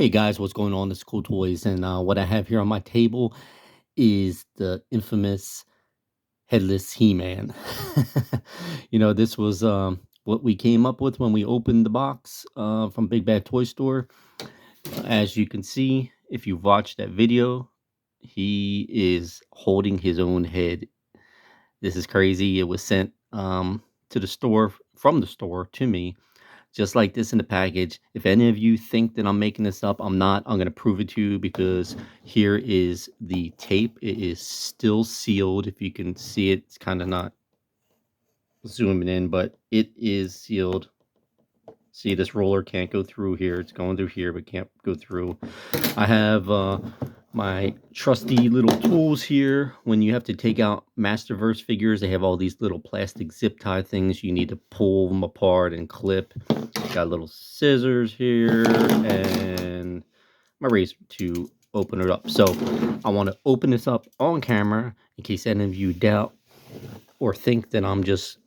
Hey guys, what's going on? It's Cool Toys, and what I have here on my table is the infamous headless He-Man. This was what we came up with when we opened the box from Big Bad Toy Store. As you can see, if you've watched that video, he is holding his own head. This is crazy. It was sent to the store from the store to me just like this in the package. If any of you think that I'm making this up, I'm not. I'm going to prove it to you because here is the tape. It is still sealed. If you can see it, it's kind of not zooming in, but it is sealed. See, this roller can't go through here. It's going through here, but can't go through. I have my trusty little tools here. When you have to take out Masterverse figures, they have all these little plastic zip tie things. You need to pull them apart and clip. Got little scissors here and my razor to open it up. So I want to open this up on camera in case any of you doubt or think that I'm just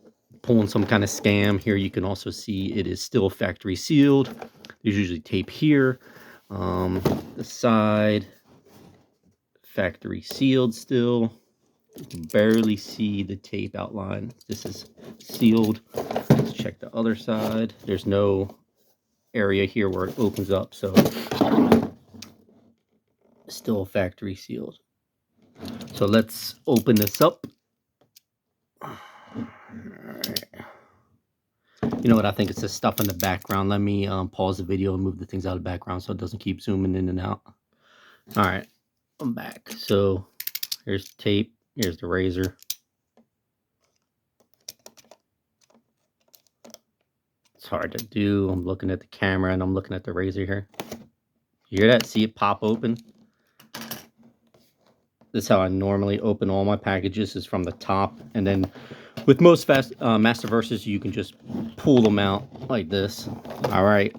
pulling some kind of scam. Here you can also see it is still factory sealed. There's usually tape here. The side, factory sealed still. You can barely see the tape outline. This is sealed. Let's check the other side. There's no area here where it opens up, so still factory sealed. So let's open this up. Alright. You know what? I think it's the stuff in the background. Let me pause the video and move the things out of the background so it doesn't keep zooming in and out. All right, I'm back. So here's the tape. Here's the razor. It's hard to do. I'm looking at the camera and I'm looking at the razor here. You hear that? See it pop open? This is how I normally open all my packages, is from the top. And then with most Masterverses, you can just pull them out like this. All right,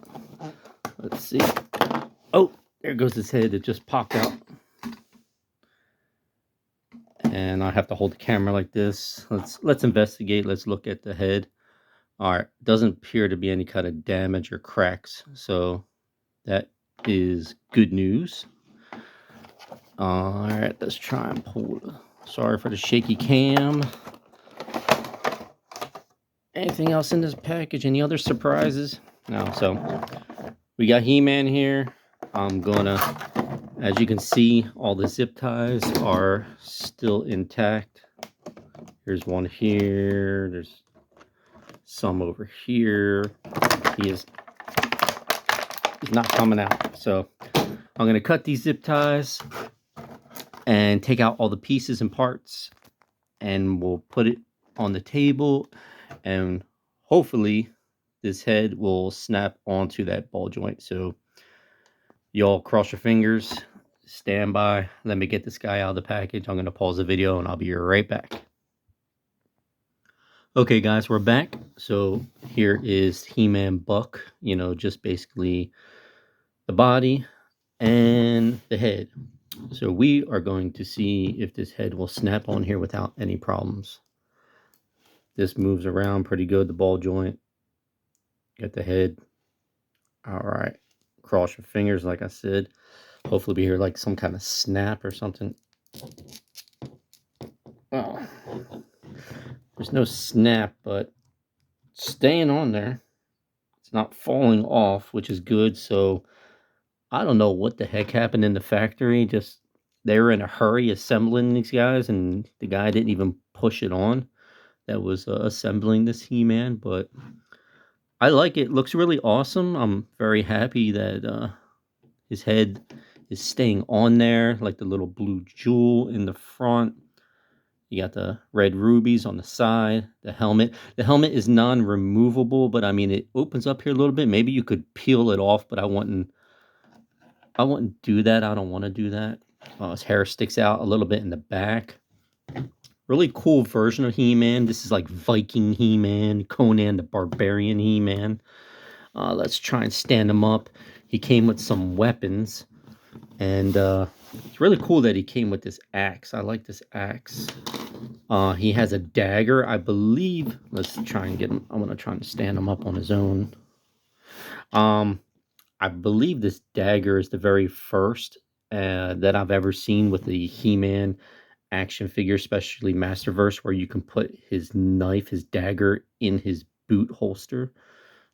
let's see. Oh, there goes his head. It just popped out. And I have to hold the camera like this. Let's investigate. Let's look at the head. All right, doesn't appear to be any kind of damage or cracks. So that is good news. All right, let's try and pull. Sorry for the shaky cam. Anything else in this package? Any other surprises? No. So we got He-Man here. I'm gonna, as you can see, all the zip ties are still intact. Here's one here. There's some over here. He's not coming out. So I'm gonna cut these zip ties and take out all the pieces and parts, and we'll put it on the table, and hopefully this head will snap onto that ball joint. So y'all cross your fingers, stand by. Let me get this guy out of the package. I'm going to pause the video and I'll be right back. Okay guys, we're back. So here is He-Man Buck, just basically the body and the head. So we are going to see if this head will snap on here without any problems. This moves around pretty good, the ball joint. Got the head. All right. Cross your fingers, like I said. Hopefully we hear like some kind of snap or something. Oh. There's no snap, but it's staying on there. It's not falling off, which is good. So I don't know what the heck happened in the factory. Just they were in a hurry assembling these guys, and the guy didn't even push it on that was assembling this He-Man. But I like it. Looks really awesome. I'm very happy that his head is staying on there, like the little blue jewel in the front. You got the red rubies on the side, the helmet. The helmet is non-removable, but I mean, it opens up here a little bit. Maybe you could peel it off, but I wouldn't do that. I don't want to do that. His hair sticks out a little bit in the back. Really cool version of He-Man. This is like Viking He-Man, Conan the Barbarian He-Man. Let's try and stand him up. He came with some weapons, and it's really cool that he came with this axe. I like this axe. He has a dagger, I believe. Let's try and get him. I'm going to try and stand him up on his own. I I believe this dagger is the very first that I've ever seen with the He-Man action figure, especially Masterverse, where you can put his knife, his dagger in his boot holster.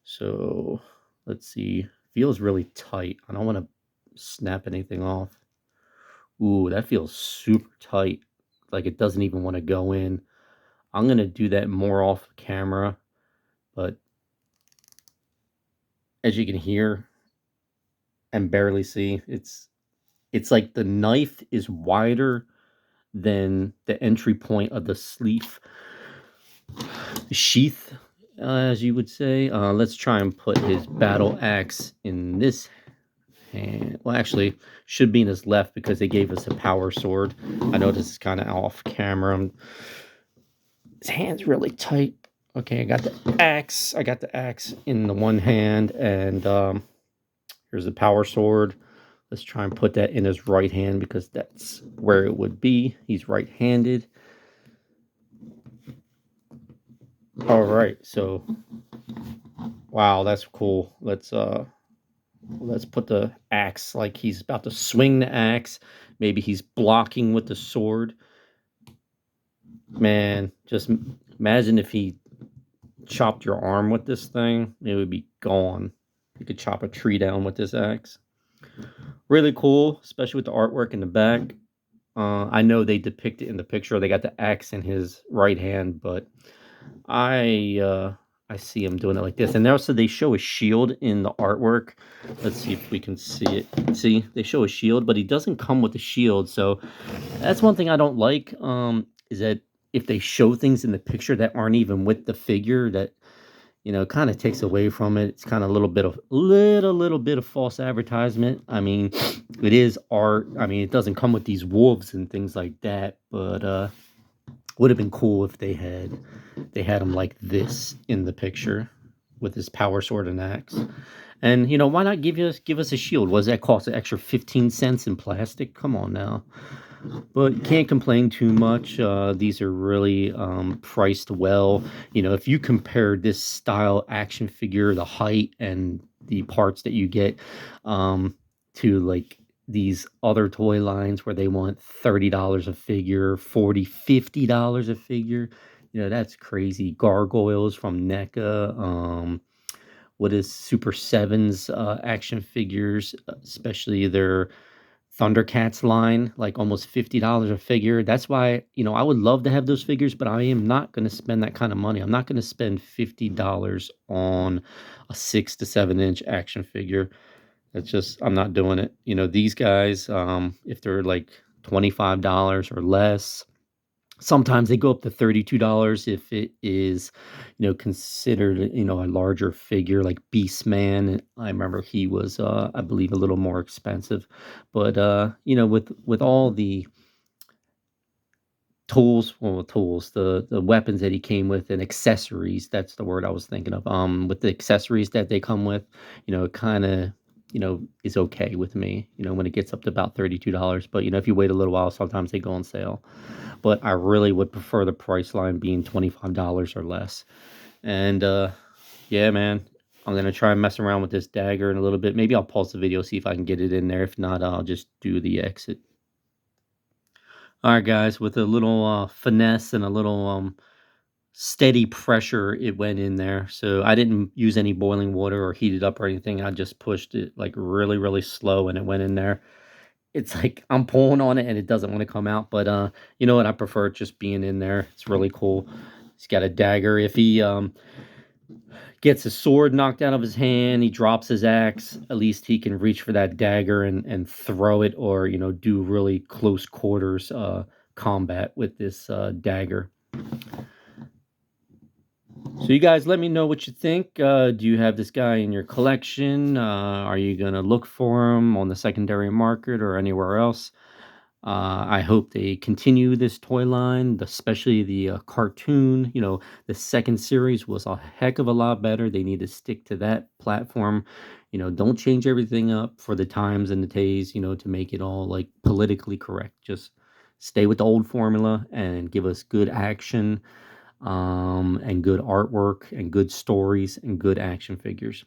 So let's see. Feels really tight. I don't want to snap anything off. Ooh, that feels super tight. Like it doesn't even want to go in. I'm gonna do that more off camera, but as you can hear and barely see, it's like the knife is wider than the entry point of the sleeve sheath, as you would say. Let's try and put his battle axe in this hand. Well, actually, should be in his left because they gave us a power sword. I know this is kind of off camera. His hand's really tight. Okay, I got the axe. I got the axe in the one hand, and here's the power sword. Let's try and put that in his right hand because that's where it would be. He's right-handed. All right, so wow, that's cool. Let's put the axe like he's about to swing the axe. Maybe he's blocking with the sword. Man, just imagine if he chopped your arm with this thing, it would be gone. You could chop a tree down with this axe. Really cool, especially with the artwork in the back. I know they depict it in the picture. They got the axe in his right hand, but I uh, I see him doing it like this. And also they show a shield in the artwork. Let's see if we can see it. See, they show a shield, but he doesn't come with a shield. So that's one thing I don't like. Is that if they show things in the picture that aren't even with the figure, that kind of takes away from it. It's kind of a little bit of false advertisement. I mean, it is art. I mean, it doesn't come with these wolves and things like that, but would have been cool if they had him like this in the picture with his power sword and axe. And why not give us a shield? What does that cost? An extra 15 cents in plastic? Come on now. But you can't complain too much. These are really priced well. If you compare this style action figure, the height and the parts that you get, to like these other toy lines where they want $30 a figure, 40, $50 a figure, that's crazy. Gargoyles from NECA. What is Super Sevens action figures, especially their Thundercats line, like almost $50 a figure. That's why, I would love to have those figures, but I am not going to spend that kind of money. I'm not going to spend $50 on a 6 to 7 inch action figure. That's just, I'm not doing it. These guys, if they're like $25 or less, sometimes they go up to $32 if it is, considered, a larger figure like Beastman. I remember he was, I believe, a little more expensive. But with all the tools, the weapons that he came with and accessories, that's the word I was thinking of. With the accessories that they come with, it kind of, is okay with me, when it gets up to about $32. But if you wait a little while, sometimes they go on sale. But I really would prefer the price line being $25 or less. And yeah, man, I'm gonna try and mess around with this dagger in a little bit. Maybe I'll pause the video, see if I can get it in there. If not, I'll just do the exit. All right, guys, with a little finesse and a little steady pressure, it went in there. So I didn't use any boiling water or heat it up or anything. I just pushed it like really, really slow, and it went in there. It's like I'm pulling on it and it doesn't want to come out, but you know what? I prefer it just being in there. It's really cool. He's got a dagger. If he gets his sword knocked out of his hand, he drops his axe, at least he can reach for that dagger and throw it, or do really close quarters combat with this dagger. So you guys let me know what you think. Do you have this guy in your collection? Are you going to look for him on the secondary market or anywhere else? I hope they continue this toy line, especially the cartoon. The second series was a heck of a lot better. They need to stick to that platform. Don't change everything up for the times and the days, to make it all like politically correct. Just stay with the old formula and give us good action, and good artwork and good stories and good action figures.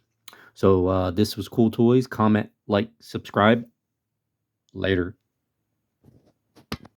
So, this was Cool Toys. Comment, like, subscribe. Later.